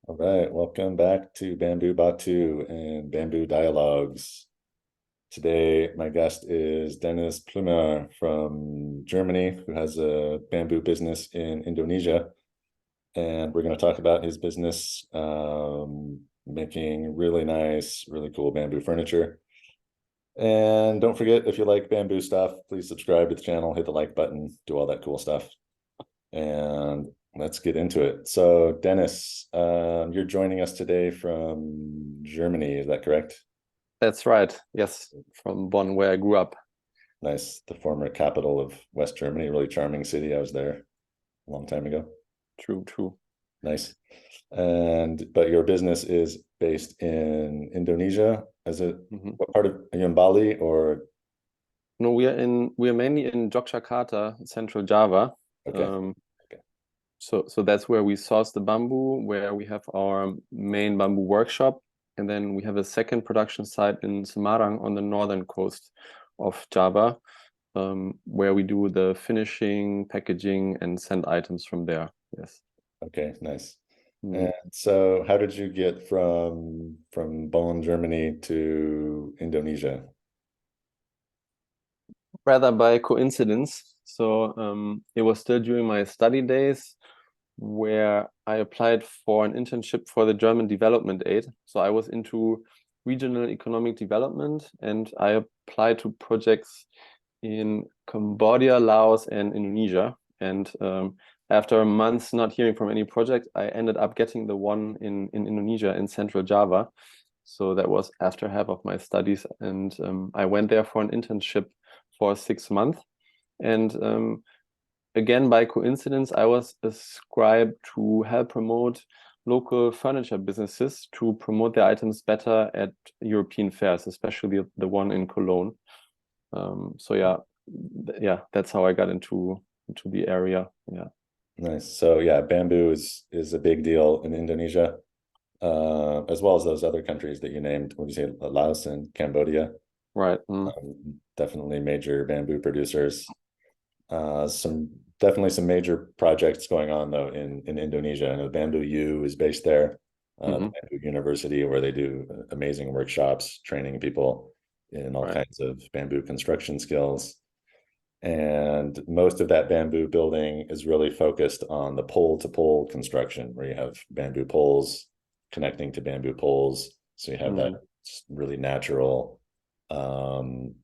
All right, welcome back to Bamboo Batu and Bamboo Dialogues. Today, my guest is Dennis Pluemer from Germany, who has a bamboo business in Indonesia. And we're going to talk about his business, making really nice, really cool bamboo furniture. And don't forget, if you like bamboo stuff, please subscribe to the channel, hit the like button, do all that cool stuff. And let's get into it. So, Dennis, you're joining us today from Germany, is that correct? That's right. Yes, from Bonn, where I grew up. Nice. The former capital of West Germany, really charming city. I was there a long time ago. True, true. Nice. But your business is based in Indonesia. Is it Hmm. what part of, are you in Bali or No, we are mainly in Yogyakarta, Central Java. okay. Um, Okay. so that's where we source the bamboo, where we have our main bamboo workshop, and then we have a second production site in Semarang on the northern coast of Java, where we do the finishing, packaging, and send items from there. Yes. Okay, nice. Mm. And so how did you get from Bonn, Germany to Indonesia? Rather by coincidence. So it was still during my study days where I applied for an internship for the German development aid. So I was into regional economic development and I applied to projects in Cambodia, Laos, and Indonesia. And after months not hearing from any project, I ended up getting the one in Indonesia in Central Java. So that was after half of my studies. And I went there for an internship for 6 months. And again, by coincidence, I was ascribed to help promote local furniture businesses to promote their items better at European fairs, especially the one in Cologne. So yeah, that's how I got into the area. Yeah, Nice. So yeah, bamboo is a big deal in Indonesia, as well as those other countries that you named. What did you say, Laos and Cambodia? right. Definitely major bamboo producers. Some definitely some major projects going on though in Indonesia. I know Bamboo U is based there, the Hmm. Bamboo University, where they do amazing workshops, training people in all Right. kinds of bamboo construction skills. And most of that bamboo building is really focused on the pole to pole construction, where you have bamboo poles connecting to bamboo poles. So you have that Mm. really natural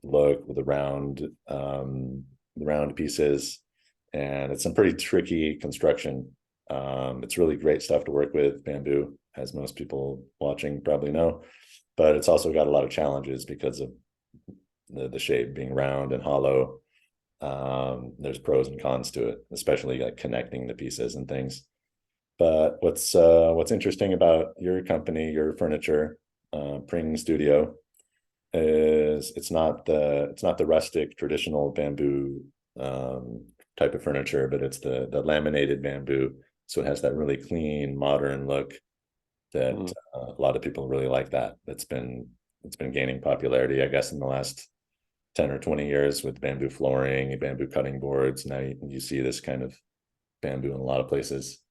look with the round pieces. And it's some pretty tricky construction. It's really great stuff to work with, bamboo, as most people watching probably know. But it's also got a lot of challenges because of the shape being round and hollow. There's pros and cons to it, especially like connecting the pieces and things. But what's interesting about your company, your furniture, Pring Studio, is it's not the rustic traditional bamboo type of furniture, but it's the laminated bamboo. So it has that really clean, modern look that Mm. a lot of people really like that. It's been gaining popularity, I guess, in the last 10 or 20 years with bamboo flooring and bamboo cutting boards. Now you see this kind of bamboo in a lot of places.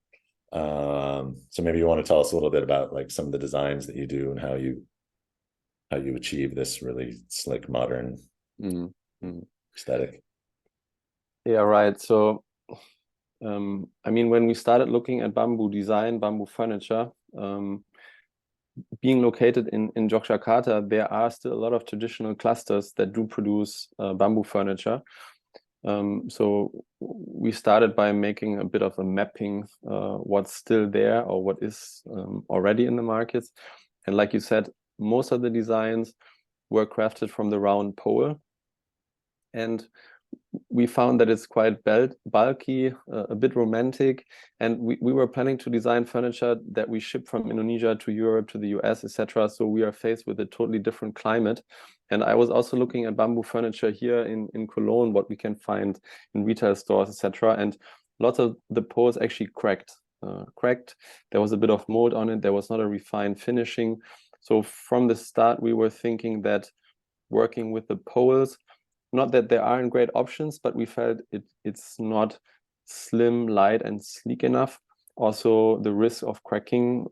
So maybe you want to tell us a little bit about like some of the designs that you do and how you achieve this really slick modern Mm. Mm. aesthetic. Yeah, right. So I mean, when we started looking at bamboo design, bamboo furniture, being located in Yogyakarta, there are still a lot of traditional clusters that do produce bamboo furniture. So we started by making a bit of a mapping, what's still there or what is already in the markets. And like you said, most of the designs were crafted from the round pole. And we found that it's quite bulky, a bit romantic, and we were planning to design furniture that we ship from Indonesia to Europe, to the US, etc. So we are faced with a totally different climate. And I was also looking at bamboo furniture here in Cologne, what we can find in retail stores, etc. And lots of the poles actually cracked. There was a bit of mold on it. There was not a refined finishing. So from the start, we were thinking that working with the poles, not that there aren't great options, but we felt it's not slim, light, and sleek enough. also the risk of cracking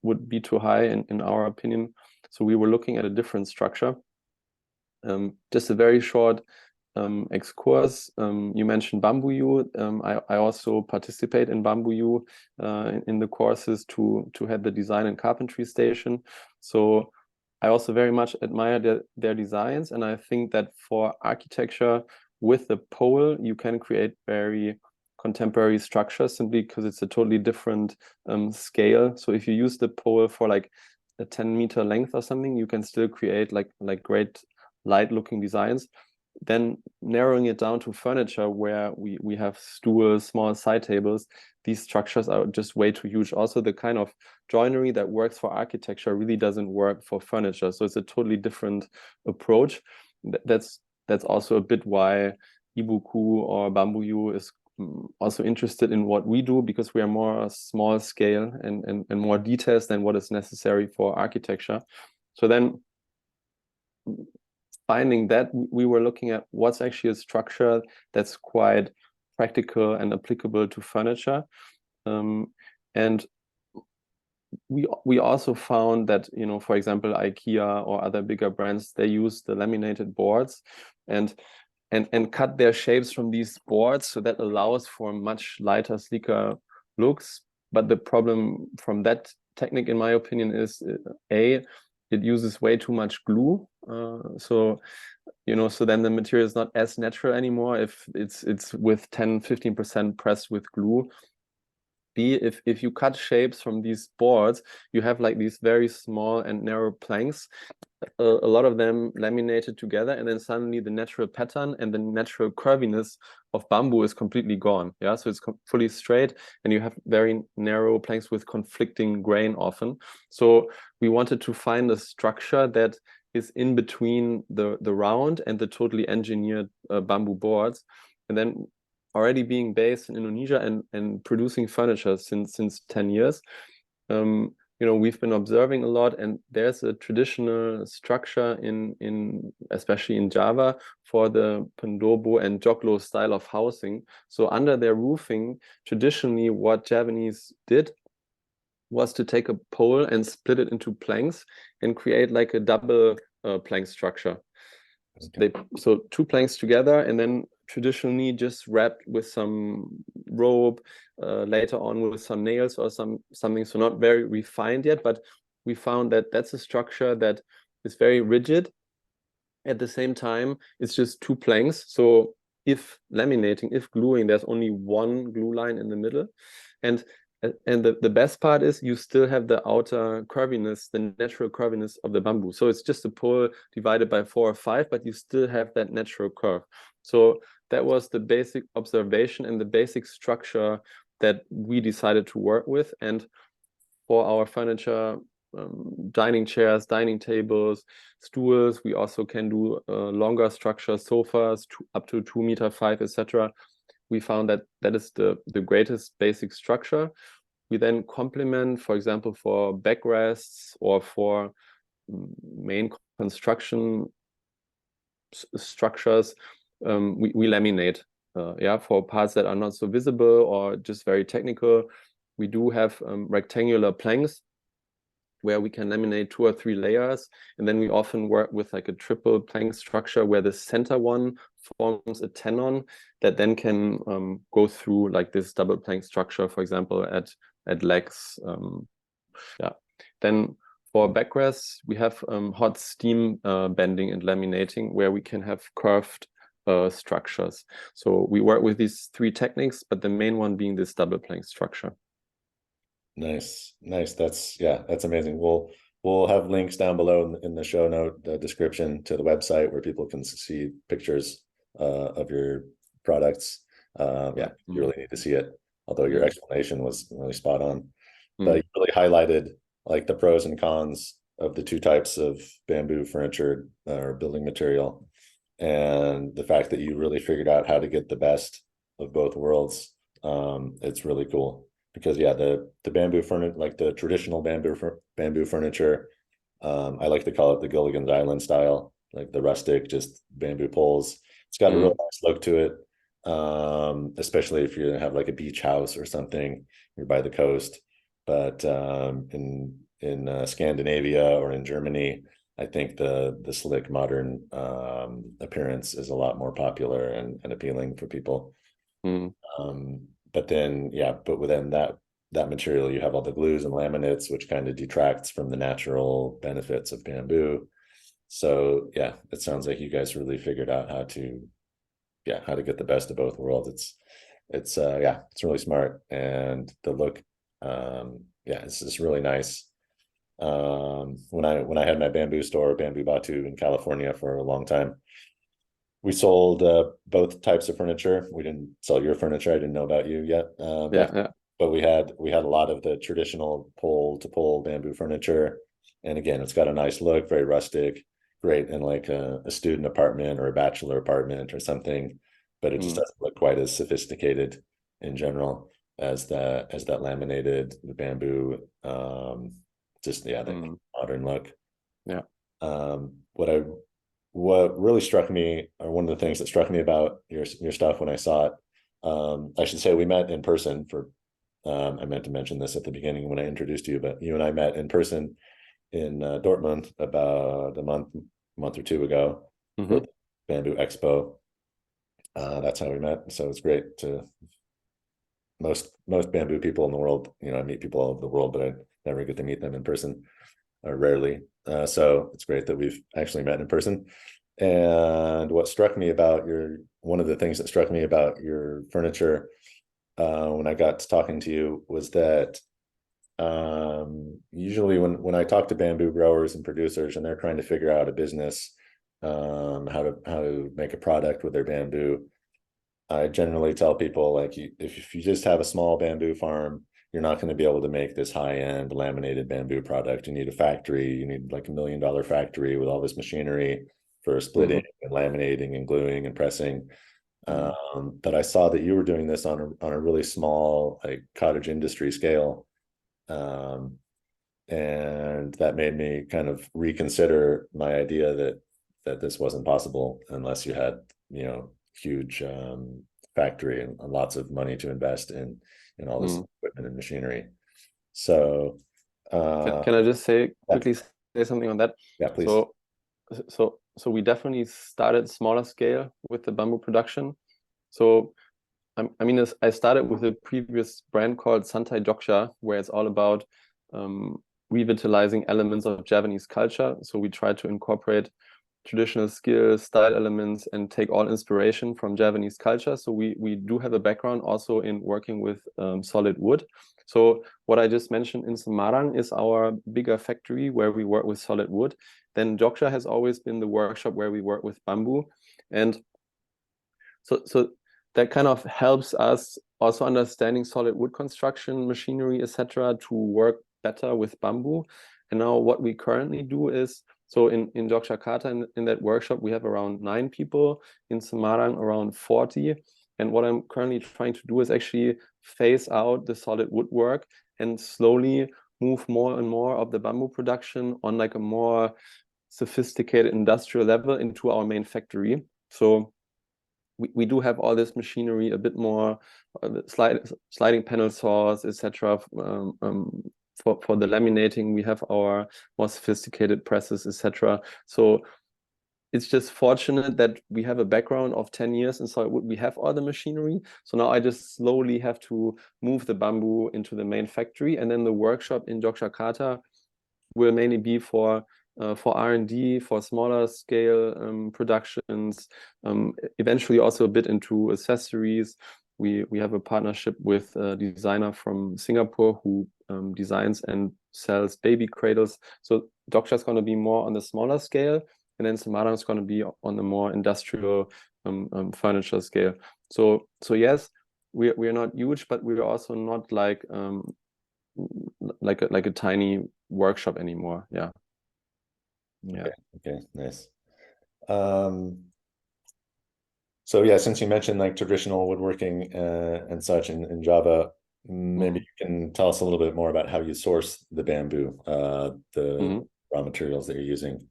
would be too high in our opinion. So we were looking at a different structure. Just a very short excurse. You mentioned Bamboo. I also participate in Bamboo in the courses to have the design and carpentry station. So I also very much admire their designs, and I think that for architecture with the pole, you can create very contemporary structures simply because it's a totally different scale. So if you use the pole for like a 10-meter length or something, you can still create like great light-looking designs. Then narrowing it down to furniture where we have stools, small side tables, these structures are just way too huge. Also, the kind of joinery that works for architecture really doesn't work for furniture. So it's a totally different approach. That's also a bit why Ibuku or Bamboo is also interested in what we do, because we are more small scale and more details than what is necessary for architecture. So then finding that, we were looking at what's actually a structure that's quite practical and applicable to furniture. And we also found that, you know, for example, IKEA or other bigger brands, they use the laminated boards and cut their shapes from these boards, so that allows for much lighter, sleeker looks. But the problem from that technique, in my opinion, is it uses way too much glue. So, you know, so then the material is not as natural anymore if it's with 10-15% pressed with glue. B, if you cut shapes from these boards, you have like these very small and narrow planks, a lot of them laminated together, and then suddenly the natural pattern and the natural curviness of bamboo is completely gone. Yeah, so it's fully straight, and you have very narrow planks with conflicting grain often. So we wanted to find a structure that is in between the round and the totally engineered bamboo boards. And then, already being based in Indonesia and producing furniture since 10 years, you know, we've been observing a lot, and there's a traditional structure in especially in Java for the Pendobo and Joglo style of housing. So under their roofing, traditionally what Javanese did was to take a pole and split it into planks and create like a double plank structure. Okay. So two planks together, and then traditionally just wrapped with some rope, later on with some nails or something. So not very refined yet, but we found that that's a structure that is very rigid. At the same time, it's just two planks. So if laminating, if gluing, there's only one glue line in the middle. And the best part is you still have the outer curviness, the natural curviness of the bamboo. So it's just a pole divided by 4 or 5, but you still have that natural curve. So that was the basic observation and the basic structure that we decided to work with. And for our furniture, dining chairs, dining tables, stools, we also can do longer structures, sofas up to 2.5 meters, etc. We found that that is the greatest basic structure. We then complement, for example, for backrests or for main construction structures, we laminate. Yeah, for parts that are not so visible or just very technical, we do have rectangular planks where we can laminate 2 or 3 layers, and then we often work with like a triple plank structure where the center one forms a tenon that then can go through like this double plank structure, for example, at legs. Yeah. Then for backrests, we have hot steam bending and laminating where we can have curved structures. So we work with these 3 techniques, but the main one being this double plank structure. Nice. That's amazing. We'll have links down below in the show note, the description to the website where people can see pictures of your products. Yeah, you really need to see it. Although your explanation was really spot on, but you really highlighted like the pros and cons of the 2 types of bamboo furniture or building material, and the fact that you really figured out how to get the best of both worlds. It's really cool. Because yeah, the bamboo furniture, like the traditional bamboo furniture, I like to call it the Gilligan's Island style, like the rustic, just bamboo poles. It's got a real nice look to it. especially if you have like a beach house or something, you're by the coast. But in Scandinavia or in Germany, I think the slick modern appearance is a lot more popular and appealing for people. Mm, But then, yeah, but within that material, you have all the glues and laminates, which kind of detracts from the natural benefits of bamboo. So yeah, it sounds like you guys really figured out how to get the best of both worlds. It's yeah, it's really smart, and the look, yeah, it's just really nice. When I had my bamboo store, Bamboo Batu in California for a long time, we sold both types of furniture. We didn't sell your furniture. I didn't know about you yet yeah, back, yeah. but we had a lot of the traditional pole to pole bamboo furniture. And again, it's got a nice look, very rustic, great in like a student apartment or a bachelor apartment or something. But it just Mm, doesn't look quite as sophisticated in general as that laminated bamboo. Just yeah, that mm, modern look. yeah. Um, what I what really struck me, or one of the things that struck me about your stuff when I saw it, I should say we met in person for. I meant to mention this at the beginning when I introduced you, but you and I met in person in Dortmund about a month or two ago for Hmm. the Bamboo Expo. That's how we met. So it's great to most bamboo people in the world. You know, I meet people all over the world, but I never get to meet them in person, or rarely. So it's great that we've actually met in person. And what struck me about one of the things that struck me about your furniture when I got to talking to you was that usually when I talk to bamboo growers and producers and they're trying to figure out a business, how to make a product with their bamboo, I generally tell people like if you just have a small bamboo farm, you're not going to be able to make this high-end laminated bamboo product. You need a factory. You need like $1 million factory with all this machinery for splitting Hmm. and laminating and gluing and pressing. Mm. But I saw that you were doing this on a really small like cottage industry scale, um, and that made me kind of reconsider my idea that this wasn't possible unless you had huge factory and lots of money to invest in all this Mm. equipment and machinery. So Can I just say yeah, quickly say something on that? yeah, please. So so we definitely started smaller scale with the bamboo production. So I mean, I started with a previous brand called Santai Joksha, where it's all about um, revitalizing elements of Javanese culture. So we try to incorporate traditional skills, style elements, and take all inspiration from Javanese culture. So we do have a background also in working with solid wood. So what I just mentioned in Semarang is our bigger factory where we work with solid wood. Then Joksha has always been the workshop where we work with bamboo. And so that kind of helps us also understanding solid wood construction, machinery, etc., to work better with bamboo. And now what we currently do is, so in Yogyakarta, in that workshop, we have around 9 people, in Semarang around 40. And what I'm currently trying to do is actually phase out the solid woodwork and slowly move more and more of the bamboo production on like a more sophisticated industrial level into our main factory. So we do have all this machinery, a bit more sliding panel saws, etc. For the laminating, we have our more sophisticated presses, etc. So it's just fortunate that we have a background of 10 years, and so we have all the machinery. So now I just slowly have to move the bamboo into the main factory, and then the workshop in Yogyakarta will mainly be for R&D, for smaller scale productions, eventually also a bit into accessories. We have a partnership with a designer from Singapore who designs and sells baby cradles. So Doksha is going to be more on the smaller scale, and then Samarang is going to be on the more industrial furniture scale. So yes, we're not huge, but we're also not like a tiny workshop anymore. Yeah. Yeah. Okay, okay, nice. Um, So yeah, since you mentioned like traditional woodworking and such in Java, maybe Mm. you can tell us a little bit more about how you source the bamboo, the Hmm. raw materials that you're using.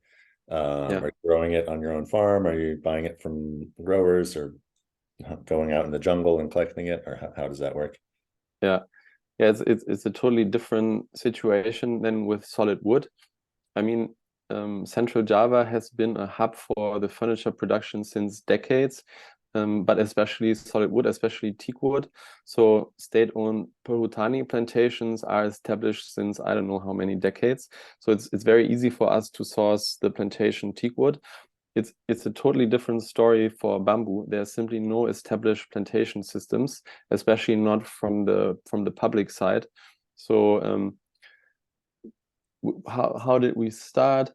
Yeah. Are you growing it on your own farm? Are you buying it from growers or going out in the jungle and collecting it, or how does that work? Yeah, yeah, it's a totally different situation than with solid wood. I mean, Central Java has been a hub for the furniture production since decades, but especially solid wood, especially teak wood. So state-owned Perhutani plantations are established since I don't know how many decades. So it's very easy for us to source the plantation teak wood. It's a totally different story for bamboo. There's simply no established plantation systems, especially not from the public side. So how did we start?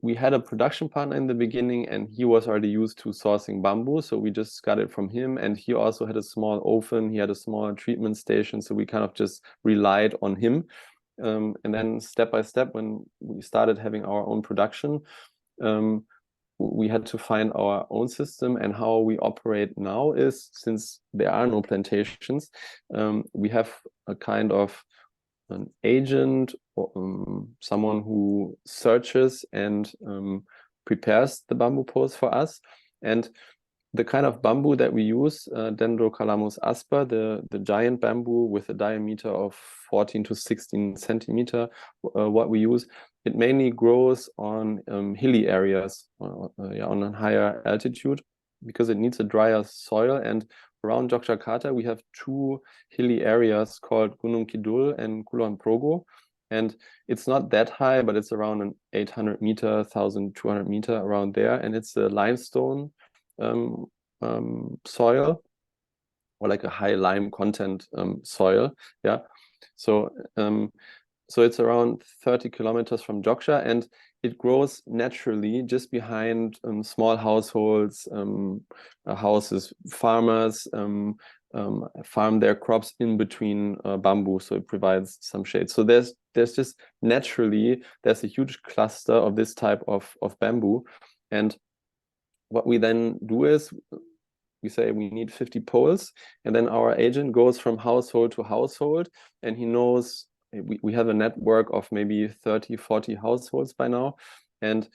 We had a production partner in the beginning, and he was already used to sourcing bamboo, so we just got it from him. And he also had a small oven, he had a small treatment station, so we kind of just relied on him. And then step by step, when we started having our own production, we had to find our own system. And how we operate now is, since there are no plantations, we have a kind of an agent, or someone who searches and prepares the bamboo poles for us. And the kind of bamboo that we use, Dendrocalamus asper, the giant bamboo with a diameter of 14 to 16 centimeter, what we use, it mainly grows on hilly areas, on a higher altitude, because it needs a drier soil. And around Yogyakarta, we have two hilly areas called Gunung Kidul and Kulon Progo. And it's not that high, but it's around an 800 meter, 1,200 meter, around there. And it's a limestone soil, or like a high lime content soil. Yeah. So so it's around 30 kilometers from Jogja, and it grows naturally just behind small households, houses. Farmers farm their crops in between bamboo, so it provides some shade. So there's just naturally, there's a huge cluster of this type of bamboo. And what we then do is, we say we need 50 poles, and then our agent goes from household to household, and he knows we have a network of maybe 30, 40 households by now. And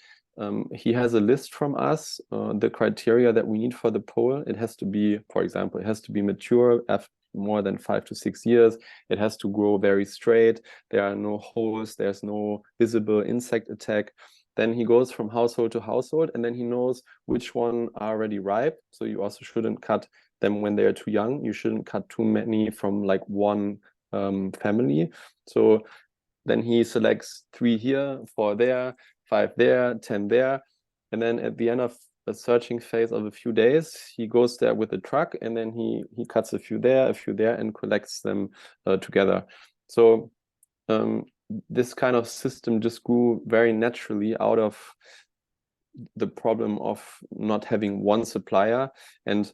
he has a list from us, the criteria that we need for the pole. It has to be, for example, it has to be mature after more than 5 to 6 years. It has to grow very straight. There are no holes. There's no visible insect attack. Then he goes from household to household, and then he knows which one are already ripe. So you also shouldn't cut them when they're too young. You shouldn't cut too many from like one family. So then he selects 3 here, 4 there, 5 there, 10 there. And then at the end of a searching phase of a few days, he goes there with a truck, and then he cuts a few there, and collects them together. So this kind of system just grew very naturally out of the problem of not having one supplier, and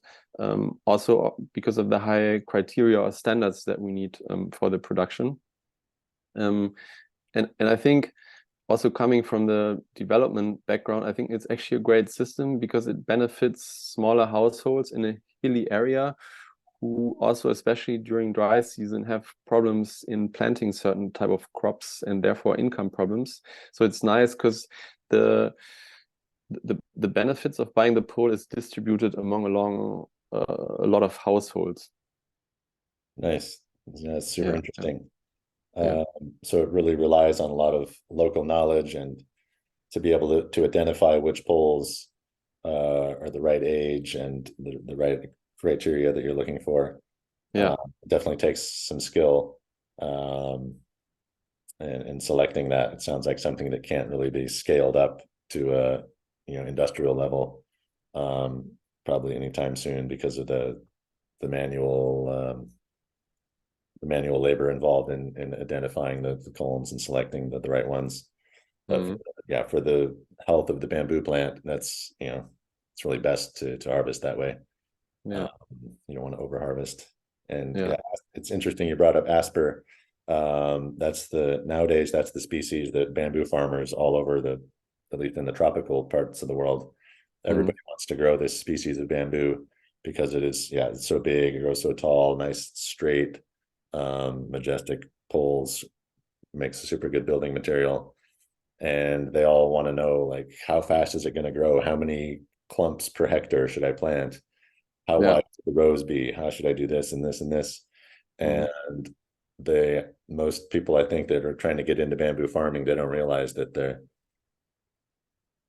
also because of the high criteria or standards that we need for the production. And I think, also coming from the development background, I think it's actually a great system because it benefits smaller households in a hilly area, who also, especially during dry season, have problems in planting certain type of crops, and therefore income problems. So it's nice because the benefits of buying the pole is distributed among a lot of households. Nice. Yeah, it's super Yeah, interesting. yeah, So it really relies on a lot of local knowledge, and to be able to identify which poles are the right age and the right criteria that you're looking for. yeah, Definitely takes some skill in selecting that. It sounds like something that can't really be scaled up to a industrial level probably anytime soon, because of the manual labor involved in identifying the culms and selecting the right ones. But yeah, for the health of the bamboo plant, that's it's really best to harvest that way. yeah, You don't want to over harvest. And yeah. yeah, it's interesting you brought up asper. Nowadays that's the species that bamboo farmers all over at least in the tropical parts of the world, everybody wants to grow this species of bamboo, because it's so big, it grows so tall, nice straight majestic poles, makes a super good building material. And they all want to know, like, how fast is it going to grow, how many clumps per hectare should I plant? how Yeah. wide should the rows be? How should I do this and this and this? Mm. And most people, I think, that are trying to get into bamboo farming, they don't realize that the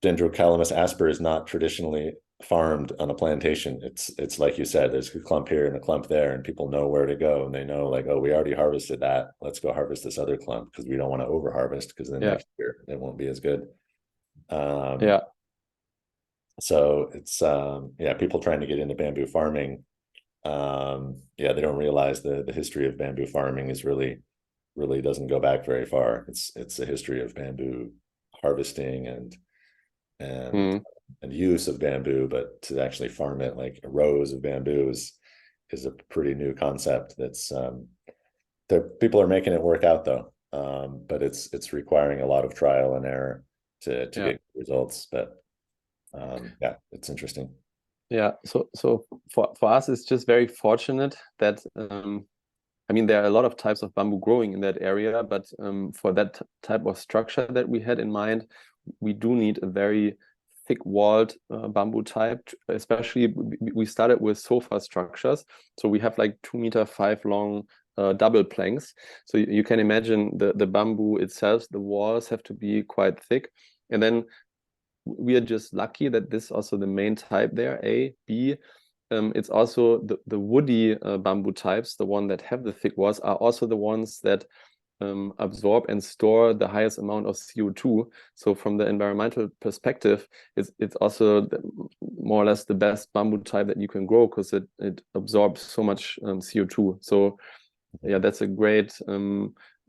Dendrocalamus asper is not traditionally farmed on a plantation. It's like you said, there's a clump here and a clump there, and people know where to go, and they know, like, oh, we already harvested that. Let's go harvest this other clump because we don't want to over harvest, because then Yeah. next year it won't be as good. Yeah. So it's yeah, people trying to get into bamboo farming. Yeah, they don't realize the history of bamboo farming is really doesn't go back very far. It's a history of bamboo harvesting and Mm. and use of bamboo, but to actually farm it like rows of bamboo is a pretty new concept. That's people are making it work out though, but it's requiring a lot of trial and error to Yeah. get results. But yeah, it's interesting. Yeah. So for us, it's just very fortunate that I mean, there are a lot of types of bamboo growing in that area, but for that type of structure that we had in mind, we do need a very thick-walled bamboo type. Especially, we started with sofa structures, so we have like 2.5 meter long double planks. So you can imagine the bamboo itself, the walls have to be quite thick, and then we are just lucky that this is also the main type there. A, B. It's also the woody bamboo types, the one that have the thick walls, are also the ones that absorb and store the highest amount of CO2. So from the environmental perspective, it's also more or less the best bamboo type that you can grow, because it absorbs so much CO2. So yeah, that's a great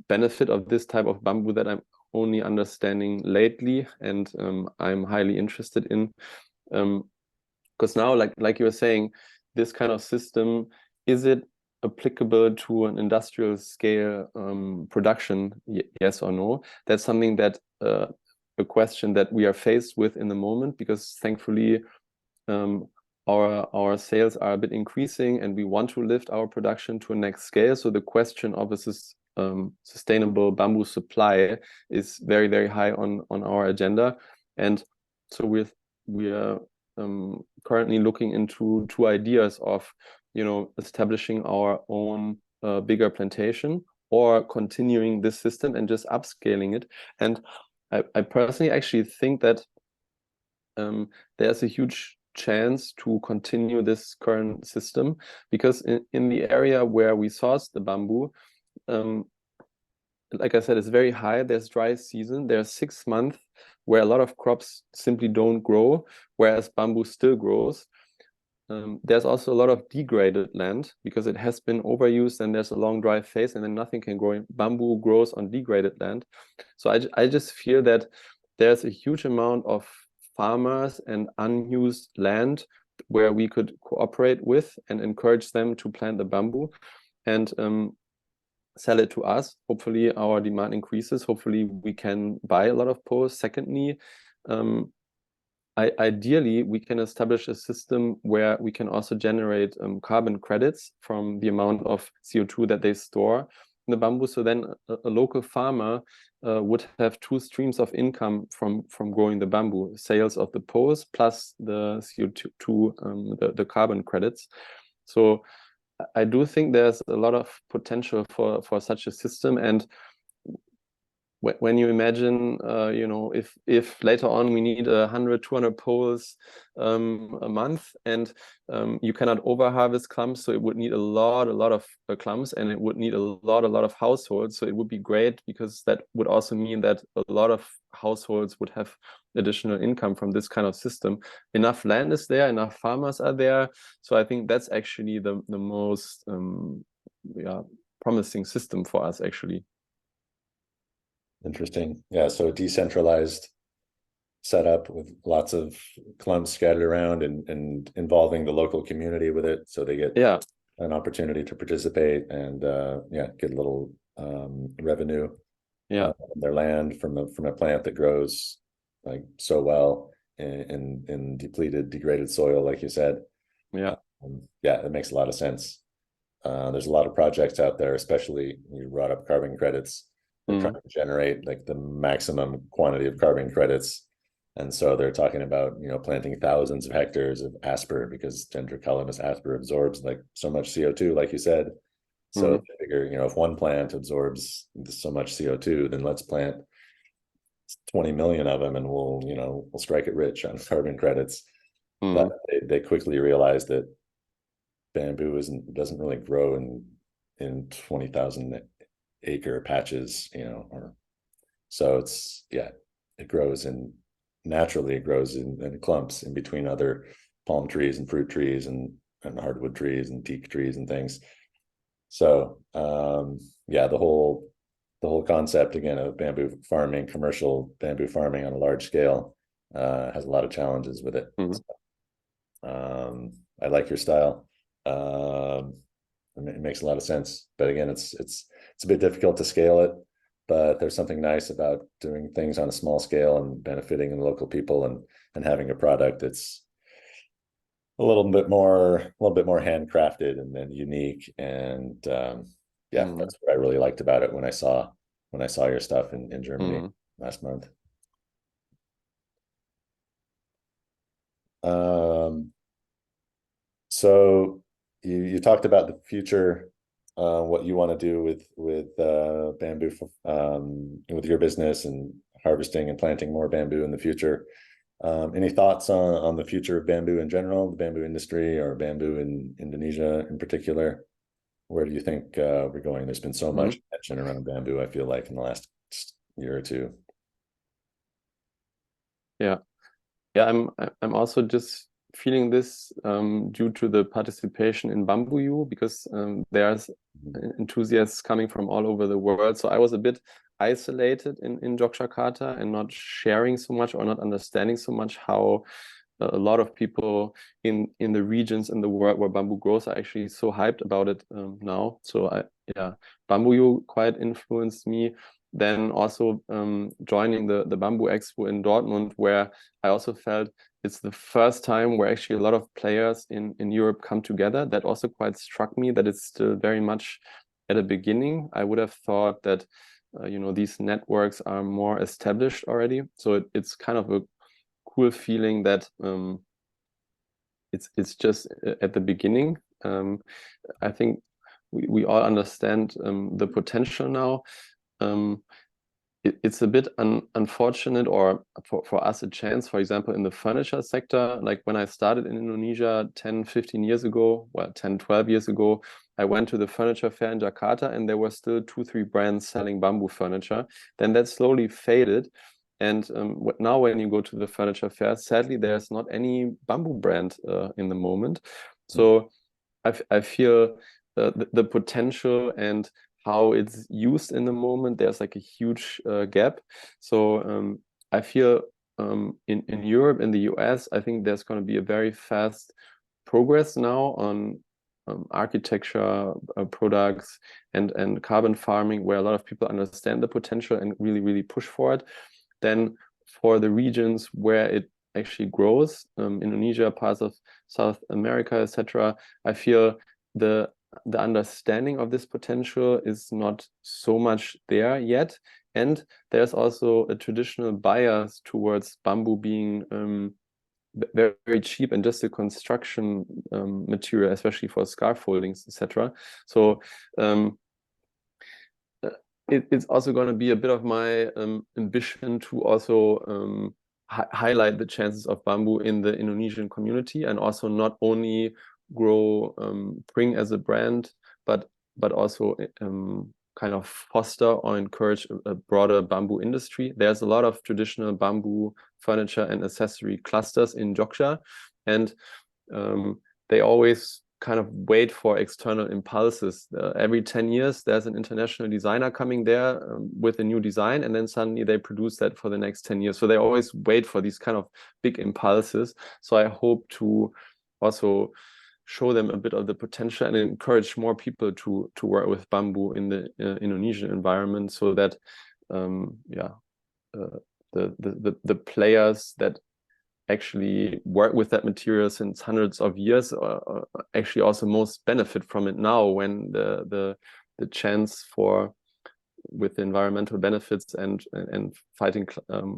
benefit of this type of bamboo that I'm only understanding lately, and I'm highly interested in. Because now, like you were saying, this kind of system, is it applicable to an industrial scale production? Yes or no? That's something that a question that we are faced with in the moment, because thankfully our sales are a bit increasing, and we want to lift our production to a next scale. So the question of a sustainable bamboo supply is very, very high on our agenda. And so we are currently looking into two ideas of, establishing our own bigger plantation, or continuing this system and just upscaling it. And I personally actually think that there's a huge chance to continue this current system, because in the area where we source the bamboo, like I said, it's very high. There's dry season. There's 6 months where a lot of crops simply don't grow, whereas bamboo still grows. There's also a lot of degraded land because it has been overused, and there's a long dry phase, and then nothing can grow. Bamboo grows on degraded land. So I just feel that there's a huge amount of farmers and unused land where we could cooperate with and encourage them to plant the bamboo and sell it to us. Hopefully our demand increases. Hopefully we can buy a lot of poles. Secondly, ideally, we can establish a system where we can also generate carbon credits from the amount of CO2 that they store in the bamboo. So then a local farmer would have two streams of income from growing the bamboo: sales of the poles plus the CO2, the carbon credits. So I do think there's a lot of potential for such a system. And when you imagine, if later on we need 100, 200 poles a month, and you cannot over harvest clumps, so it would need a lot of clumps, and it would need a lot of households. So it would be great, because that would also mean that a lot of households would have additional income from this kind of system. Enough land is there, enough farmers are there. So I think that's actually the most promising system for us, actually. Interesting. Yeah, so decentralized setup with lots of clumps scattered around, and involving the local community with it, so they get an opportunity to participate and yeah, get a little revenue on their land from a plant that grows like so well in degraded soil, like you said. Yeah. Yeah, it makes a lot of sense. There's a lot of projects out there, especially you brought up carbon credits. They're trying to generate like the maximum quantity of carbon credits And so they're talking about, planting thousands of hectares of asper, because dendrocolumnus asper absorbs like so much CO2, like you said. So Mm. they figure, if one plant absorbs so much CO2, then let's plant 20 million of them, and we'll strike it rich on carbon credits. But Mm. they quickly realized that bamboo doesn't really grow in 20,000 acre patches, or so it grows naturally. It grows in clumps in between other palm trees and fruit trees and hardwood trees and teak trees and things. So the whole concept again of bamboo farming, commercial bamboo farming on a large scale, has a lot of challenges with it. Mm. I like your style. It makes a lot of sense, but again, it's a bit difficult to scale it. But there's something nice about doing things on a small scale and benefiting the local people, and having a product that's a little bit more handcrafted and unique. And Mm. that's what I really liked about it when I saw your stuff in Germany Mm. last month. Um, so you talked about the future, what you want to do with bamboo, with your business and harvesting and planting more bamboo in the future. Any thoughts on the future of bamboo in general, the bamboo industry, or bamboo in Indonesia in particular? Where do you think we're going? There's been so much Mm. attention around bamboo, I feel like, in the last year or two. Yeah. Yeah, I'm also just feeling this due to the participation in Bamboo U, because there's enthusiasts coming from all over the world. So I was a bit isolated in Yogyakarta and not sharing so much, or not understanding so much how a lot of people in the regions in the world where bamboo grows are actually so hyped about it now. So Bamboo U quite influenced me. Then also joining the Bamboo Expo in Dortmund, where I also felt it's the first time where actually a lot of players in Europe come together. That also quite struck me, that it's still very much at the beginning. I would have thought that these networks are more established already. So it's kind of a cool feeling that it's just at the beginning. I think we all understand the potential now. It's a bit unfortunate, or for us a chance, for example, in the furniture sector. Like when I started in Indonesia 10-15 years ago, well, 10-12 years ago, I went to the furniture fair in Jakarta, and there were still 2-3 brands selling bamboo furniture. Then that slowly faded. And now when you go to the furniture fair, sadly, there's not any bamboo brand in the moment. So I feel the potential and how it's used in the moment, there's like a huge gap. So I feel in Europe, in the US, I think there's going to be a very fast progress now on architecture products and carbon farming, where a lot of people understand the potential and really, really push for it. Then for the regions where it actually grows, Indonesia, parts of South America, etc., I feel the understanding of this potential is not so much there yet. And there's also a traditional bias towards bamboo being very, very cheap and just a construction material, especially for scaffoldings, etc. So it's also going to be a bit of my ambition to also highlight the chances of bamboo in the Indonesian community, and also not only grow Pring as a brand, but also kind of foster or encourage a broader bamboo industry. There's a lot of traditional bamboo furniture and accessory clusters in Jogja, and they always kind of wait for external impulses. Every 10 years, there's an international designer coming there with a new design, and then suddenly they produce that for the next 10 years. So they always wait for these kind of big impulses. So I hope to also show them a bit of the potential and encourage more people to work with bamboo in the Indonesian environment, so that the players that actually work with that material since hundreds of years actually also most benefit from it now, when the chance for with the environmental benefits and fighting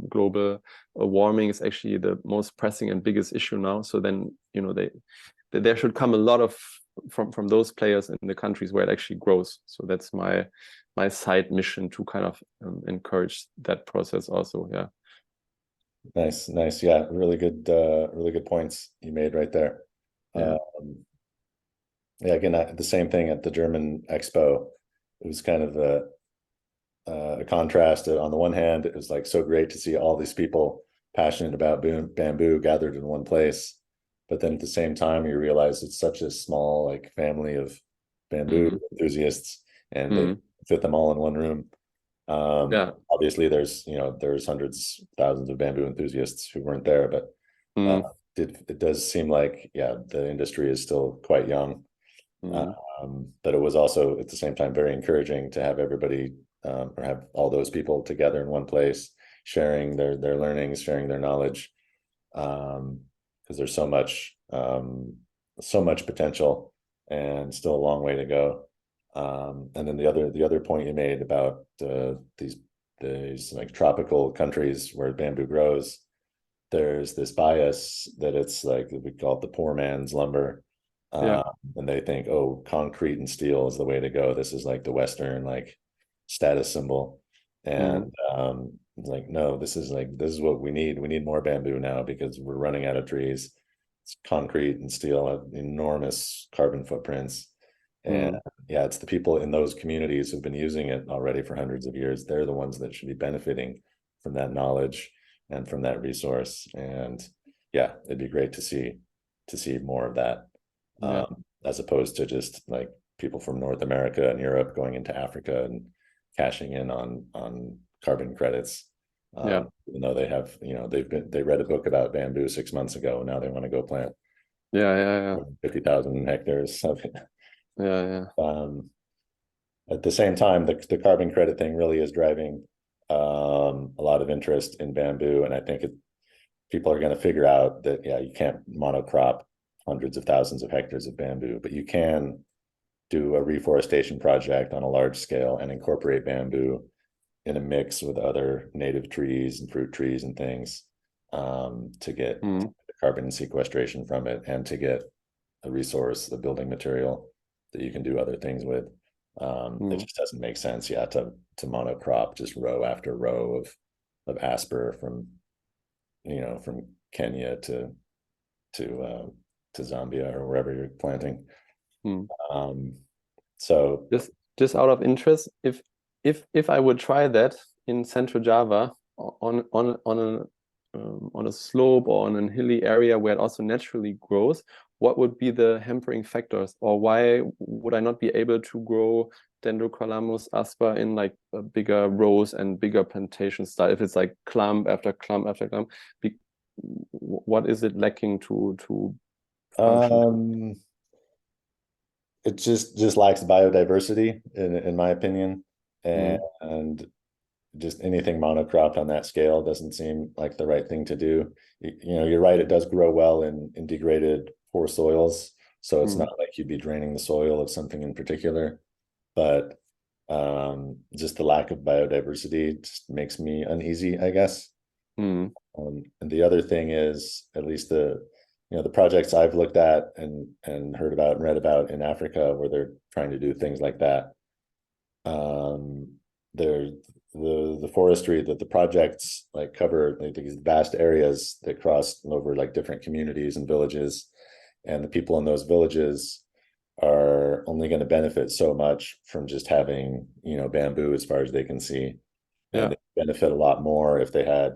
global warming is actually the most pressing and biggest issue now. So then, you know, there should come a lot of from those players in the countries where it actually grows. So that's my side mission, to kind of encourage that process also. Yeah. Nice. Yeah, really good points you made right there. Yeah. Yeah, again, the same thing at the German Expo. It was kind of a contrast. On the one hand, it was like so great to see all these people passionate about bamboo gathered in one place, but then at the same time, you realize it's such a small like family of bamboo enthusiasts, and they fit them all in one room. Yeah. Obviously, there's hundreds, thousands of bamboo enthusiasts who weren't there, but it does seem like, yeah, the industry is still quite young. But it was also at the same time very encouraging to have everybody or have all those people together in one place, sharing their learnings, sharing their knowledge, because there's so much potential and still a long way to go. And then the other point you made about these like tropical countries where bamboo grows, there's this bias that it's like, we call it the poor man's lumber. Yeah. And they think, oh, concrete and steel is the way to go. This is like the Western like status symbol. And like, no, this is what we need. We need more bamboo now because we're running out of trees. It's concrete and steel have enormous carbon footprints. And yeah, it's the people in those communities who've been using it already for hundreds of years. They're the ones that should be benefiting from that knowledge and from that resource. And yeah, it'd be great to see more of that. Yeah. As opposed to just like people from North America and Europe going into Africa and cashing in on carbon credits. Yeah. Even though they have, they read a book about bamboo 6 months ago, and now they want to go plant Yeah. 50,000 hectares of it. Yeah. At the same time, the carbon credit thing really is driving a lot of interest in bamboo, and I think people are going to figure out that, yeah, you can't monocrop hundreds of thousands of hectares of bamboo, but you can do a reforestation project on a large scale and incorporate bamboo in a mix with other native trees and fruit trees and things, to get carbon sequestration from it, and to get a resource, the building material that you can do other things with. It just doesn't make sense, yeah, to monocrop just row after row of asper from Kenya to Zambia or wherever you're planting. So just out of interest, if I would try that in Central Java on a slope or on a hilly area where it also naturally grows, what would be the hampering factors, or why would I not be able to grow Dendrocalamus asper in like bigger rows and bigger plantation style? If it's like clump after clump after clump, what is it lacking to function? It just lacks biodiversity in my opinion, and just anything monocropped on that scale doesn't seem like the right thing to do. You're right, it does grow well in degraded, poor soils, so it's not like you'd be draining the soil of something in particular, but just the lack of biodiversity just makes me uneasy, I guess. And the other thing is, at least the projects I've looked at and heard about and read about in Africa, where they're trying to do things like that, they're the forestry that the projects like cover like these vast areas that cross over like different communities and villages, and the people in those villages are only going to benefit so much from just having bamboo as far as they can see, and they benefit a lot more if they had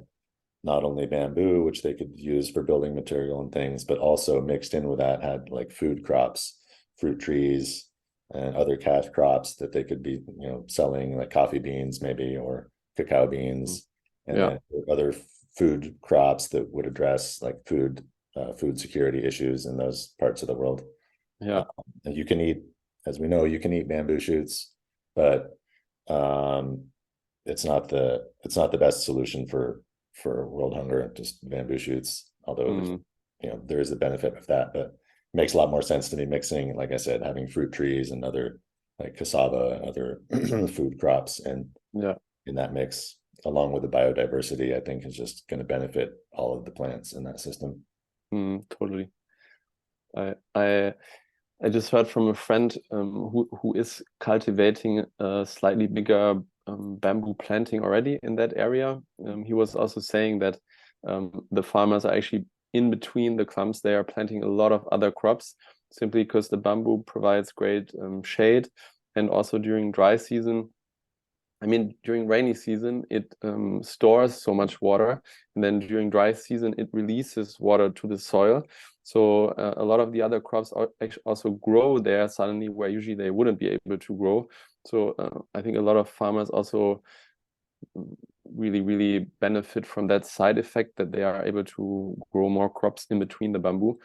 not only bamboo, which they could use for building material and things, but also mixed in with that had like food crops, fruit trees, and other cash crops that they could be, selling, like coffee beans maybe, or cacao beans, and then other food crops that would address like food security issues in those parts of the world. And you can eat, as we know, you can eat bamboo shoots, but it's not the best solution for world hunger, just bamboo shoots, although there is a benefit of that, but it makes a lot more sense to me mixing, like I said, having fruit trees and other like cassava, other food crops, and Yeah. in that mix, along with the biodiversity, I think is just going to benefit all of the plants in that system. Totally. I I I just heard from a friend who is cultivating a slightly bigger bamboo planting already in that area. He was also saying that the farmers are actually in between the clumps. They are planting a lot of other crops simply because the bamboo provides great shade, and also during dry season. I mean, during rainy season, it stores so much water, and then during dry season, it releases water to the soil. So a lot of the other crops also grow there suddenly, where usually they wouldn't be able to grow. So I think a lot of farmers also really, really benefit from that side effect, that they are able to grow more crops in between the bamboo.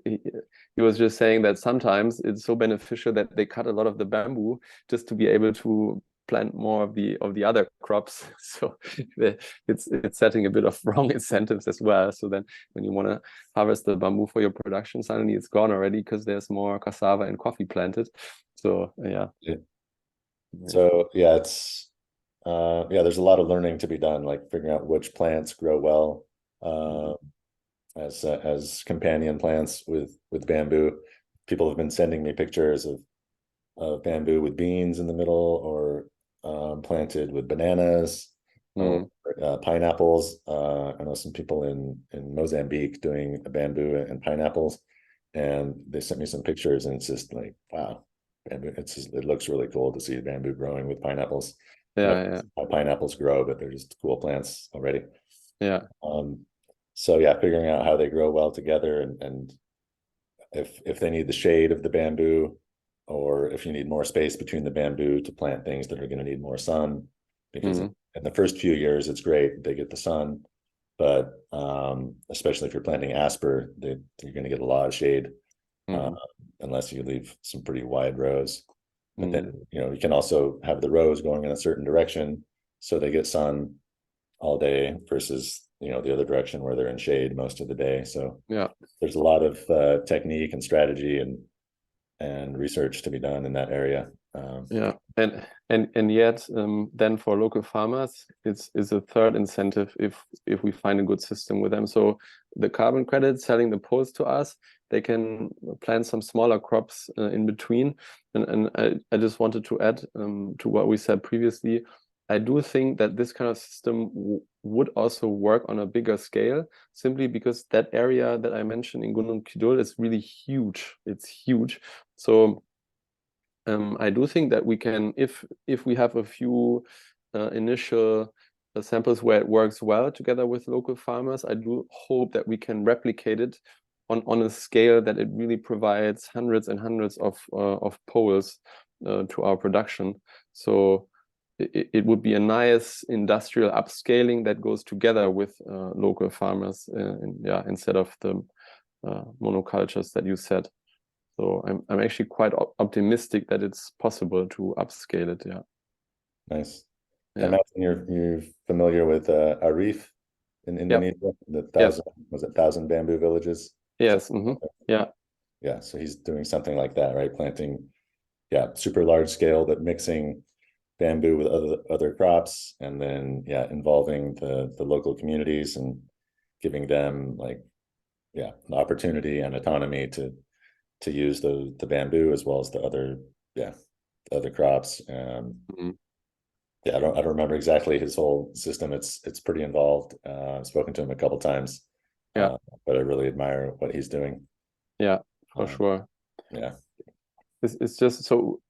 He was just saying that sometimes it's so beneficial that they cut a lot of the bamboo just to be able to plant more of the other crops. So it's setting a bit of wrong incentives as well. So then when you want to harvest the bamboo for your production, suddenly it's gone already because there's more cassava and coffee planted. So yeah. Yeah. So yeah, it's yeah, there's a lot of learning to be done, like figuring out which plants grow well as companion plants with bamboo. People have been sending me pictures of bamboo with beans in the middle, or planted with bananas, or Mm. pineapples. I know some people in Mozambique doing bamboo and pineapples, and they sent me some pictures, and it's just like, wow, bamboo. It looks really cool to see bamboo growing with pineapples. Never Yeah, yeah, seen how pineapples grow, but they're just cool plants already. yeah. So yeah, figuring out how they grow well together, and if they need the shade of the bamboo, or if you need more space between the bamboo to plant things that are going to need more sun, because Mm. in the first few years it's great, they get the sun, but especially if you're planting asper, you're going to get a lot of shade, uh, Mm. unless you leave some pretty wide rows. But then, Mm. you can also have the rows going in a certain direction, so they get sun all day, versus the other direction where they're in shade most of the day. So Yeah. there's a lot of technique and strategy and research to be done in that area. Yeah, and yet then for local farmers, it's a third incentive if we find a good system with them. So the carbon credit, selling the poles to us, they can plant some smaller crops in between. And I just wanted to add to what we said previously. I do think that this kind of system would also work on a bigger scale, simply because that area that I mentioned in Gunung Kidul is really huge. It's huge. So I do think that we can, if we have a few initial samples where it works well together with local farmers, I do hope that we can replicate it on a scale that it really provides hundreds and hundreds of poles to our production. So it would be a nice industrial upscaling that goes together with local farmers, yeah, instead of the monocultures that you said. So I'm actually quite optimistic that it's possible to upscale it. Yeah. Nice. I Yeah. imagine you're familiar with Arif in Yep. Indonesia, the Yes. thousand bamboo villages. Yes. Something Mm-hmm. like that. Yeah. Yeah, so he's doing something like that, right? Planting, yeah, super large scale, but mixing bamboo with other crops, and then yeah, involving the local communities and giving them, like, yeah, the opportunity and autonomy to use the bamboo as well as the other, yeah, the other crops. Mm-hmm. Yeah, I don't remember exactly his whole system. It's pretty involved. I've spoken to him a couple times, Yeah. but I really admire what he's doing. Yeah. For Uh, sure. yeah, It's just so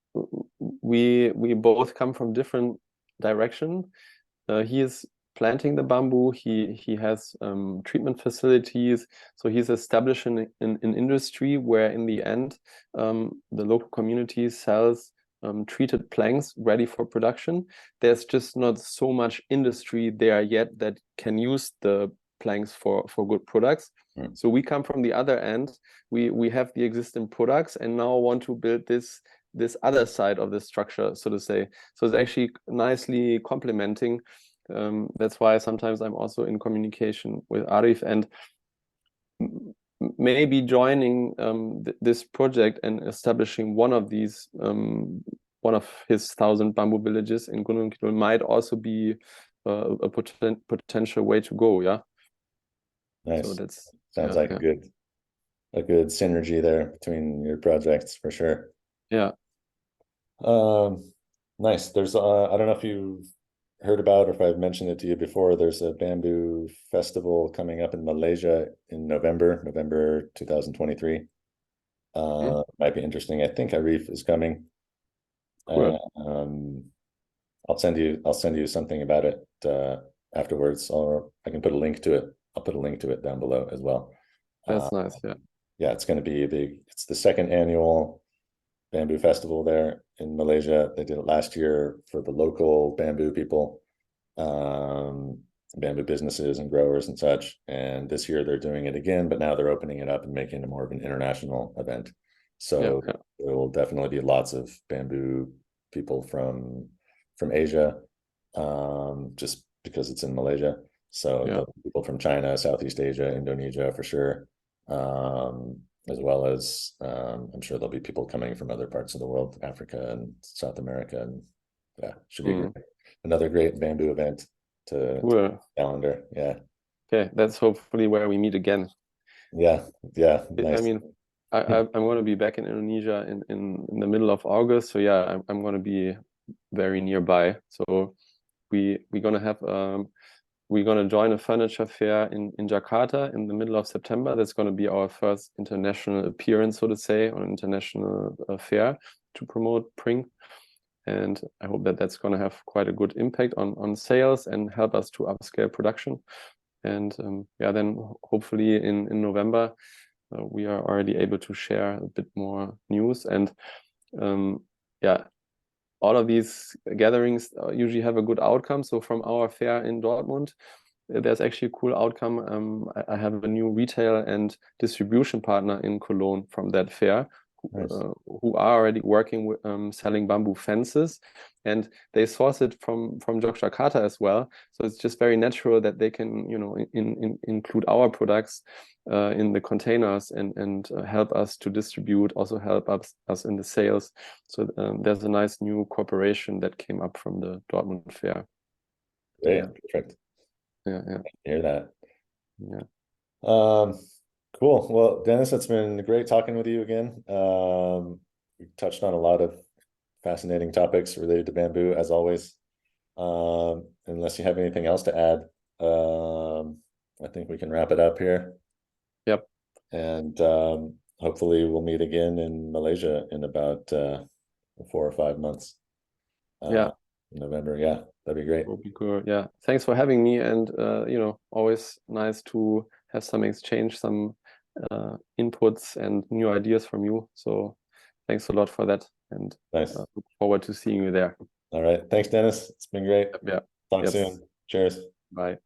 we both come from different direction. He is planting the bamboo. He has treatment facilities. So he's establishing an industry where, in the end, the local community sells treated planks ready for production. There's just not so much industry there yet that can use the planks for good products. mm, So we come from the other end. We have the existing products and now want to build this other side of the structure, so to say. So it's actually nicely complementing. That's why sometimes I'm also in communication with Arif, and maybe joining this project and establishing one of these one of his 1,000 bamboo villages in Gunung Kidul might also be a potential way to go. Yeah. Nice. So that's Sounds like a good synergy there between your projects for sure. Yeah. Nice. There's I don't know if you've heard about or if I've mentioned it to you before. There's a bamboo festival coming up in Malaysia in November 2023. Might be interesting. I think Arif is coming. Cool. I'll send you something about it afterwards, or I can put a link to it. I'll put a link to it down below as well. That's nice. Yeah. Yeah, it's going to be it's the second annual bamboo festival there in Malaysia. They did it last year for the local bamboo people, bamboo businesses and growers and such. And this year they're doing it again, but now they're opening it up and making it more of an international event. So there will definitely be lots of bamboo people from Asia, just because it's in Malaysia. So there'll be people from China, Southeast Asia, Indonesia for sure. As well as I'm sure there'll be people coming from other parts of the world, Africa and South America, and yeah, should be another great bamboo event to calendar. Yeah. Okay, that's hopefully where we meet again. Yeah, nice. I mean, I'm going to be back in Indonesia in the middle of August, so yeah, I'm going to be very nearby. So we're going to have we're going to join a furniture fair in Jakarta in the middle of September. That's going to be our first international appearance, so to say, on an international fair to promote Pring. And I hope that that's going to have quite a good impact on sales and help us to upscale production. And yeah, then hopefully in November, we are already able to share a bit more news. And yeah, all of these gatherings usually have a good outcome. So from our fair in Dortmund, there's actually a cool outcome. I have a new retail and distribution partner in Cologne from that fair, who are already working with selling bamboo fences, and they source it from Yogyakarta as well. So it's just very natural that they can, you know, include our products in the containers and help us to distribute, also help us in the sales. So there's a nice new cooperation that came up from the Dortmund fair. Great, perfect. Yeah. I hear that. Yeah. Cool. Well, Dennis, it's been great talking with you again. We touched on a lot of fascinating topics related to bamboo, as always. Unless you have anything else to add, I think we can wrap it up here. Yep. And hopefully we'll meet again in Malaysia in about 4 or 5 months. Yeah. In November. Yeah, that'd be great. Will be good. Yeah. Thanks for having me. And you know, always nice to have some exchange, some inputs and new ideas from you. So thanks a lot for that. And nice. Look forward to seeing you there. All right. Thanks, Dennis. It's been great. Yeah. Talk soon. Cheers. Bye.